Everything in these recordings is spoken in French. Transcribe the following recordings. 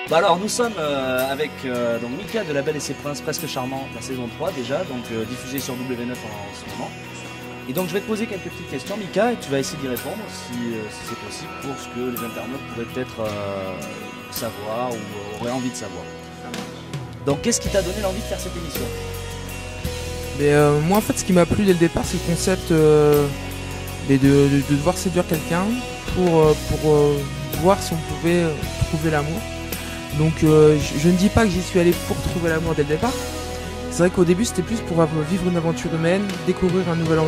Bah alors nous sommes avec donc Mika de La Belle et ses Princes, Presque Charmant, la saison 3 déjà, donc diffusée sur W9 en ce moment. Et donc je vais te poser quelques petites questions Mika et tu vas essayer d'y répondre si c'est possible pour ce que les internautes pourraient peut-être savoir ou auraient envie de savoir. Donc qu'est-ce qui t'a donné l'envie de faire cette émission? Mais moi en fait ce qui m'a plu dès le départ c'est le concept de devoir séduire quelqu'un pour voir si on pouvait trouver l'amour. Donc je ne dis pas que j'y suis allé pour trouver l'amour dès le départ. C'est vrai qu'au début c'était plus pour vivre une aventure humaine, découvrir un nouvel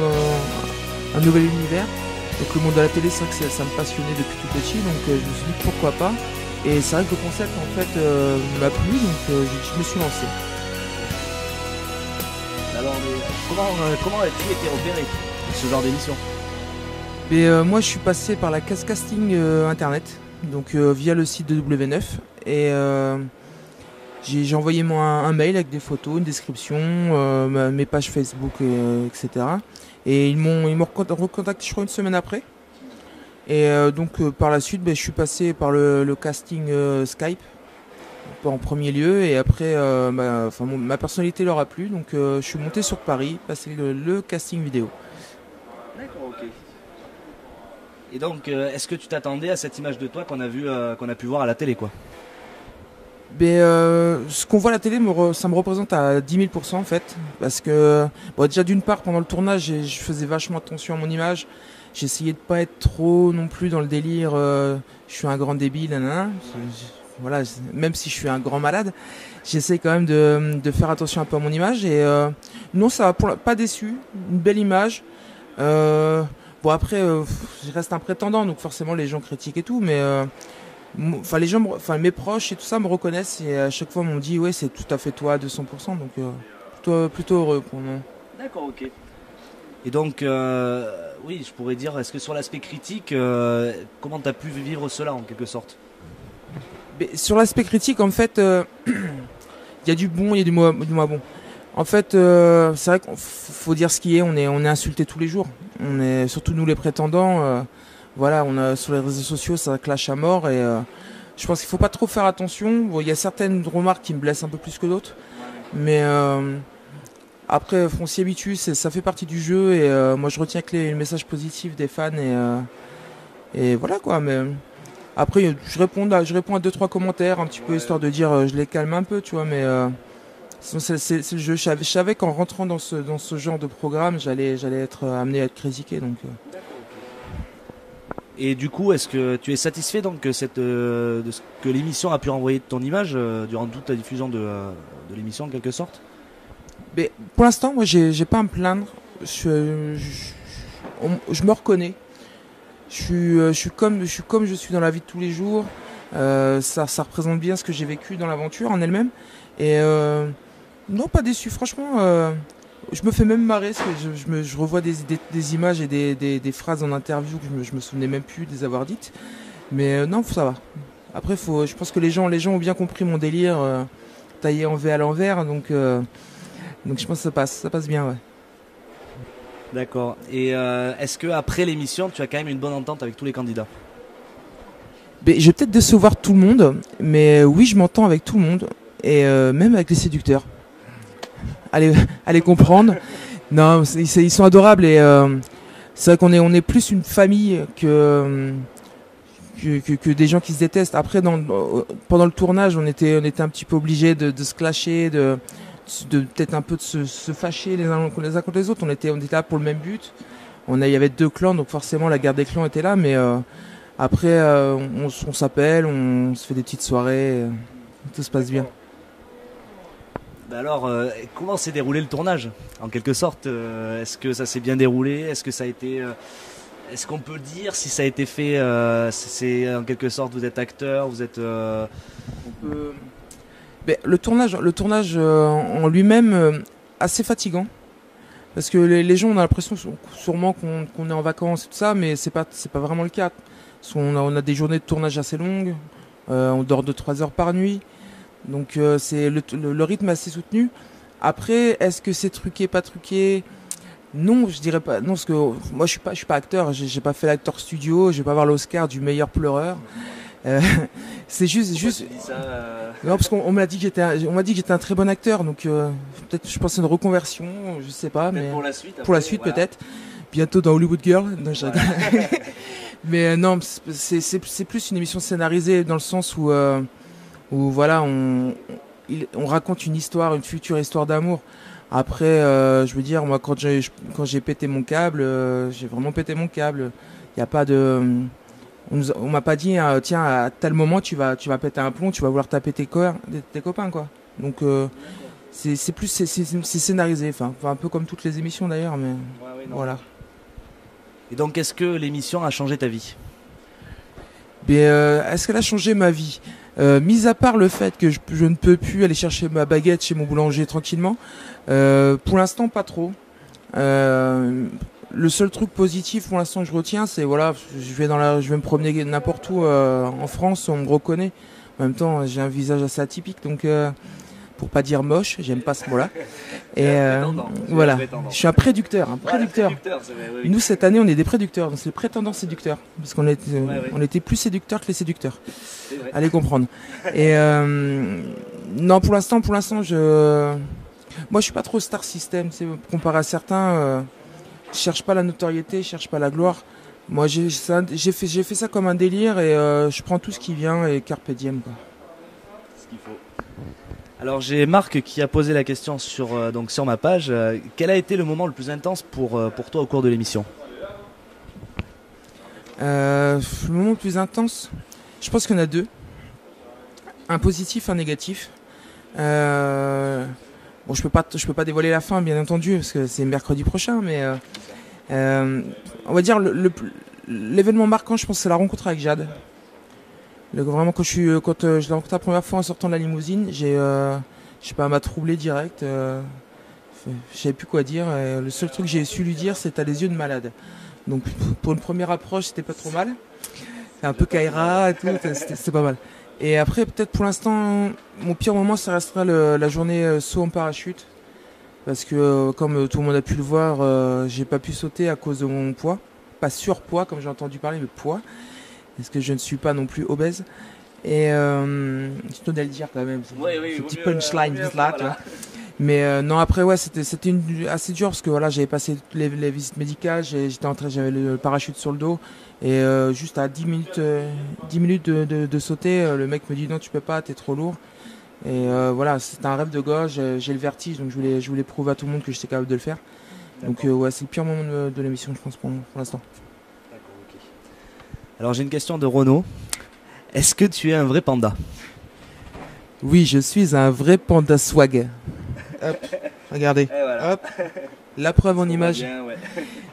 univers. Donc le monde de la télé c'est vrai que ça me passionnait depuis tout petit, donc je me suis dit pourquoi pas. Et c'est vrai que le concept en fait m'a plu, donc je me suis lancé. Alors comment as-tu été repéré pour ce genre d'émission? Mais moi je suis passé par la case casting internet, donc via le site de W9 et j'ai envoyé moi un mail avec des photos, une description, mes pages Facebook, etc. Et ils m'ont recontacté je crois une semaine après. Et donc par la suite je suis passé par le casting Skype en premier lieu et après ma personnalité leur a plu, donc je suis monté sur Paris, passé le casting vidéo. D'accord, ok. Et donc, est-ce que tu t'attendais à cette image de toi qu'on a pu voir à la télé, quoi? Mais ce qu'on voit à la télé, ça me représente à 10 000% en fait, parce que bon, déjà d'une part pendant le tournage, je faisais vachement attention à mon image. J'essayais de pas être trop non plus dans le délire. Je suis un grand débile, nanana. Voilà, même si je suis un grand malade, j'essaie quand même de faire attention un peu à mon image. Et non, ça va pas déçu, une belle image. Bon après, je reste un prétendant, donc forcément les gens critiquent et tout, mais les gens, mes proches et tout ça me reconnaissent et à chaque fois m'ont dit ouais c'est tout à fait toi à 200%, donc plutôt heureux pour moi. D'accord, ok. Et donc oui, je pourrais dire, est-ce que sur l'aspect critique, comment tu as pu vivre cela en quelque sorte? Mais sur l'aspect critique en fait, il y a du bon, il y a du moins bon. En fait, c'est vrai qu'il faut dire ce qui est. On est insulté tous les jours. On est surtout nous les prétendants. Voilà, on a sur les réseaux sociaux, ça clash à mort et je pense qu'il faut pas trop faire attention. Bon, il y a certaines remarques qui me blessent un peu plus que d'autres, mais après, on s'y habitue. Ça fait partie du jeu et moi je retiens que les messages positifs des fans et voilà quoi. Mais après, je réponds à 2-3 commentaires un petit peu histoire de dire, je les calme un peu, tu vois, mais. Sinon, c'est le jeu. Je savais qu'en rentrant dans ce genre de programme, j'allais être amené à être critiqué. Donc. Et du coup, est-ce que tu es satisfait donc de ce que l'émission a pu renvoyer de ton image durant toute la diffusion de l'émission en quelque sorte? Mais pour l'instant, moi, j'ai pas à me plaindre. Je me reconnais. Je suis comme je suis dans la vie de tous les jours. Ça représente bien ce que j'ai vécu dans l'aventure en elle-même. Et non, pas déçu. Franchement, je me fais même marrer parce que je revois des images et des phrases en interview que je me souvenais même plus de les avoir dites. Mais non, ça va. Après, je pense que les gens ont bien compris mon délire taillé en V à l'envers. Donc je pense que ça passe bien, ouais. D'accord. Et est-ce que après l'émission, tu as quand même une bonne entente avec tous les candidats? Je vais peut-être décevoir tout le monde, mais oui, je m'entends avec tout le monde. Et même avec les séducteurs. Allez comprendre. Non, ils sont adorables et c'est vrai qu'on est plus une famille que des gens qui se détestent. Après, pendant le tournage, on était un petit peu obligés de se clasher, de peut-être un peu de se fâcher les uns contre les autres. On était là pour le même but. Il y avait 2 clans, donc forcément la guerre des clans était là. Mais après, on s'appelle, on se fait des petites soirées, tout se passe bien. Bah alors, comment s'est déroulé le tournage, en quelque sorte? Est-ce que ça s'est bien déroulé? Est-ce que ça a été, est-ce qu'on peut dire si ça a été fait, c'est en quelque sorte, vous êtes acteur, vous êtes. Le tournage en lui-même assez fatigant, parce que les gens ont l'impression sûrement qu'on est en vacances et tout ça, mais c'est pas vraiment le cas. On a des journées de tournage assez longues, on dort 2-3 heures par nuit. Donc c'est le rythme assez soutenu. Après, est-ce que c'est truqué, pas truqué? Non, je dirais pas. Non, parce que moi je suis pas acteur. J'ai pas fait l'acteur studio. Je vais pas avoir l'Oscar du meilleur pleureur. C'est juste. Tu dis ça, Non, parce qu'on m'a dit que j'étais un très bon acteur, donc peut-être je pense à une reconversion, je sais pas, mais pour la suite. pour la suite peut-être. Bientôt dans Hollywood Girl. Non, je rigole. Mais non, c'est plus une émission scénarisée dans le sens où voilà, on raconte une histoire, une future histoire d'amour. Après, je veux dire, moi, quand j'ai pété mon câble, j'ai vraiment pété mon câble. Il y a pas de, on m'a pas dit, tiens, à tel moment, tu vas péter un plomb, tu vas vouloir taper tes copains, quoi. Donc, c'est scénarisé, enfin, un peu comme toutes les émissions d'ailleurs, mais voilà. Et donc, est-ce que l'émission a changé ta vie? Est-ce qu'elle a changé ma vie? Mis à part le fait que je ne peux plus aller chercher ma baguette chez mon boulanger tranquillement, pour l'instant pas trop. Le seul truc positif pour l'instant que je retiens, c'est voilà, je vais me promener n'importe où en France, on me reconnaît. En même temps, j'ai un visage assez atypique, donc pour pas dire moche, j'aime pas ce mot-là. Et voilà, je suis un préducteur. Oui. Nous cette année, on est des préducteurs, donc c'est prétendants séducteurs, parce qu'on on était plus séducteurs que les séducteurs. Allez comprendre. Et non, pour l'instant, moi je suis pas trop star system, comparé à certains. Je cherche pas la notoriété, je cherche pas la gloire. Moi j'ai fait ça comme un délire et je prends tout ce qui vient et carpe diem, quoi. Ce qu'il faut. Alors j'ai Marc qui a posé la question sur ma page. Quel a été le moment le plus intense pour toi au cours de l'émission? Le moment le plus intense, je pense qu'il y en a deux. Un positif, un négatif. Bon, je peux pas dévoiler la fin, bien entendu, parce que c'est mercredi prochain, mais on va dire l'événement marquant, je pense, c'est la rencontre avec Jade. Vraiment, quand je l'ai rencontré la première fois en sortant de la limousine, je sais pas, elle m'a troublé direct. Je savais plus quoi dire. Et le seul truc que j'ai su lui dire, c'est t'as les yeux de malade. Donc, pour une première approche, c'était pas trop mal. C'est un peu Kaira et tout, c'était pas mal. Et après, peut-être pour l'instant, mon pire moment, ça restera la journée saut en parachute. Parce que, comme tout le monde a pu le voir, j'ai pas pu sauter à cause de mon poids. Pas surpoids, comme j'ai entendu parler, mais poids. Parce que je ne suis pas non plus obèse. Et je tenais à le dire quand même. Ce petit punchline là, tu vois. Mais non, après, ouais, c'était assez dur parce que voilà, j'avais passé toutes les visites médicales, j'avais le parachute sur le dos. Et juste à 10 minutes de sauter, le mec me dit non, tu peux pas, t'es trop lourd. Et voilà, c'était un rêve de gosse, j'ai le vertige, donc je voulais prouver à tout le monde que j'étais capable de le faire. Donc ouais, c'est le pire moment de l'émission, je pense, pour l'instant. D'accord, ok. Alors j'ai une question de Renaud. Est-ce que tu es un vrai panda? Oui, je suis un vrai panda swag. Hop, regardez. Voilà. Hop, la preuve en image. Bien, ouais.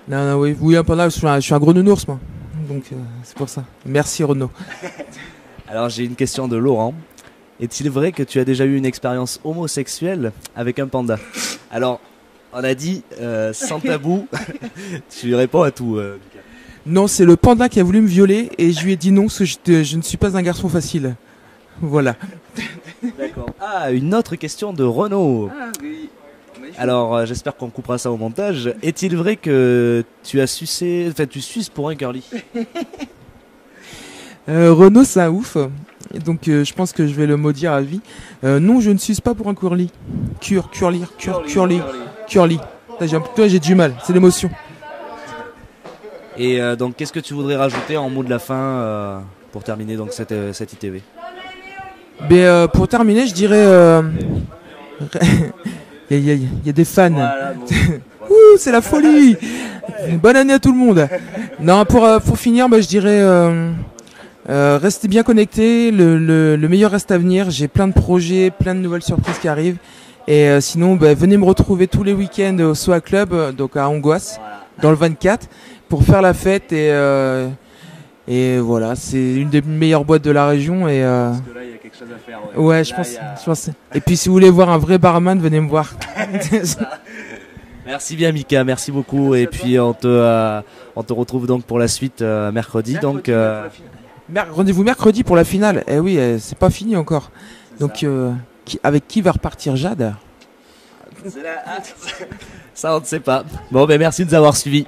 Non, oui, un panda, je suis un gros nounours, moi. Donc c'est pour ça. Merci Renaud. Alors j'ai une question de Laurent. Est-il vrai que tu as déjà eu une expérience homosexuelle avec un panda? Alors, on a dit sans tabou, tu réponds à tout. Non, c'est le panda qui a voulu me violer et je lui ai dit non parce que je ne suis pas un garçon facile. Voilà. D'accord. Ah, une autre question de Renaud. Ah oui. Alors, j'espère qu'on coupera ça au montage. Est-il vrai que tu as sucé, enfin tu suces pour un curly? Renaud, c'est un ouf. Donc je pense que je vais le maudire à vie. Non, je ne suce pas pour un curly. Curly. Toi, j'ai du mal, c'est l'émotion. Et donc, qu'est-ce que tu voudrais rajouter en mot de la fin pour terminer donc cette ITV? Pour terminer, je dirais... Il y a des fans. Voilà, bon. Ouh, c'est la folie. Bonne année à tout le monde. Non, pour finir, je dirais... restez bien connectés, le meilleur reste à venir. J'ai plein de projets, plein de nouvelles surprises qui arrivent. Et sinon, venez me retrouver tous les week-ends au Soa Club, donc à Angoisse, dans le 24, pour faire la fête. Et voilà, c'est une des meilleures boîtes de la région. Et Parce que là, il y a quelque chose à faire. ouais, je pense. Et puis si vous voulez voir un vrai barman, venez me voir. Merci bien Mika, merci beaucoup. Et puis on te retrouve donc pour la suite mercredi. Donc rendez-vous mercredi pour la finale. Eh oui, c'est pas fini encore. Donc avec qui va repartir Jade? Ça on ne sait pas. Bon, merci de nous avoir suivis.